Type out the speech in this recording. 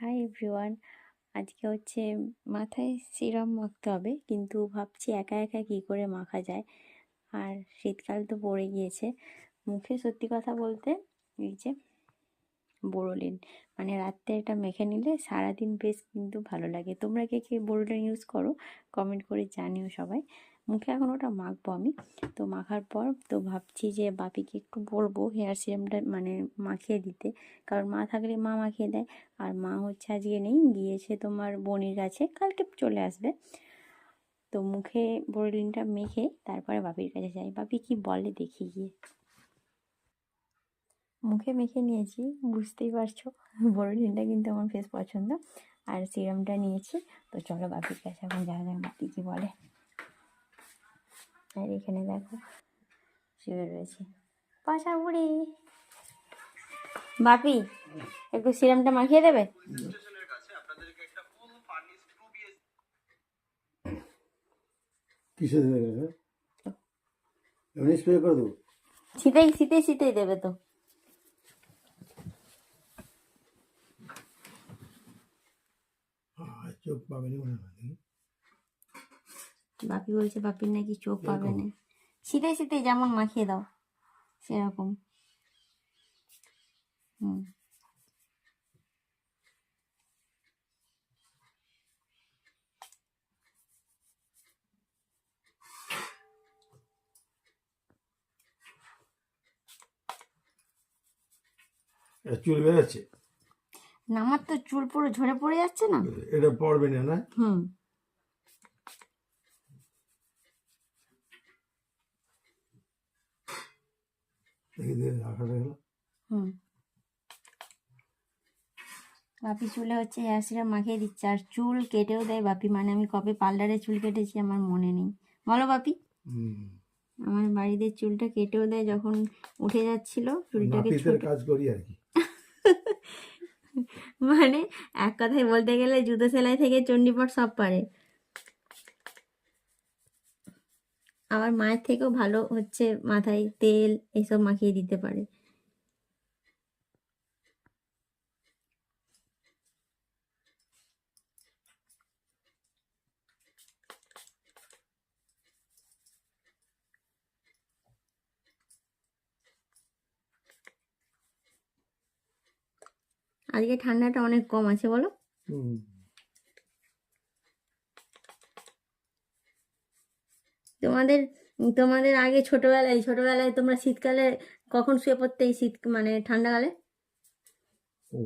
Hi everyone, আজকে হচ্ছে মাথায় সিরাম মাখতে হবে, কিন্তু ভাবছি একা একা কী করে মাখা যায়। আর শীতকাল তো পড়ে গিয়েছে। মুখে সত্যি কথা বলতে এই যে বোরোলিন, মানে রাত্রে এটা মেখে নিলে সারাদিন বেশ কিন্তু ভালো লাগে। তোমরা কে কে বোরোলিন ইউজ করো কমেন্ট করে জানিও সবাই। মুখে এখন ওটা মাখবো আমি। তো মাখার পর তো ভাবছি যে বাপিকে একটু বলবো হেয়ার সিরামটা মানে মাখিয়ে দিতে, কারণ মা থাকলে মা মাখিয়ে দেয়। আর মা হচ্ছে আজকে নেই, গিয়েছে তোমার বোনের কাছে, কালকে চলে আসবে। তো মুখে বোরোলিনটা মেখে তারপরে বাপির কাছে যাই, বাপি কি বলে দেখি গিয়ে। মুখে মেখে নিয়েছি, বুঝতেই পারছো বোরোলিনটা কিন্তু আমার বেশ পছন্দ। আর সিরামটা নিয়েছি, তো চলো বাপির কাছে এখন যাওয়া যাক, বাপি কি বলে। আর এখানে দেখো শুয়ে রয়েছে পাশা বুড়ি। বাপি একটু সিরামটা মাখিয়ে দেবে? কিসে দেবে? এমনি স্প্রে করে দেবো? শীতেই শীতেই শীতেই দেবে তো। চোখ পাবেনি মনে হয়। বাপি বলছে বাপির নাকি চোখ পাবে না। শীতেই শীতেই যেমন মাখিয়ে দাও সেরকম। হুম, চুল বেরোচ্ছে? না আমার তো চুল পুরো ঝরে পড়ে যাচ্ছে না। এটা পড়বে না না? হুম, দেখি দিয়ে রাখা গেল। হুম। বাপি চুলে হচ্ছে হেয়ার সিরাম মাখিয়ে দিচ্ছে, আর চুল কেটেও দেয় বাপি। মানে আমি কবে পার্লারে চুল কেটেছি আমার মনে নেই, বলো বাপি। আমার বাড়িতে চুলটা কেটেও দেয় যখন উঠে যাচ্ছিল চুলটাকে নাপিতের কাজ করি আর কি। মানে এক কথায় বলতে গেলে জুতো সেলাই থেকে চণ্ডীপাঠ সব পারে। আমার মায়ের থেকেও ভালো হচ্ছে মাথায় তেল এসব মাখিয়ে দিতে পারে। আজকে ঠান্ডাটা অনেক কম আছে বলো। তোমাদের তোমাদের আগে ছোটবেলায় তোমরা শীতকালে কখন শুয়ে পড়তে, এই শীত মানে ঠান্ডাকালে? ও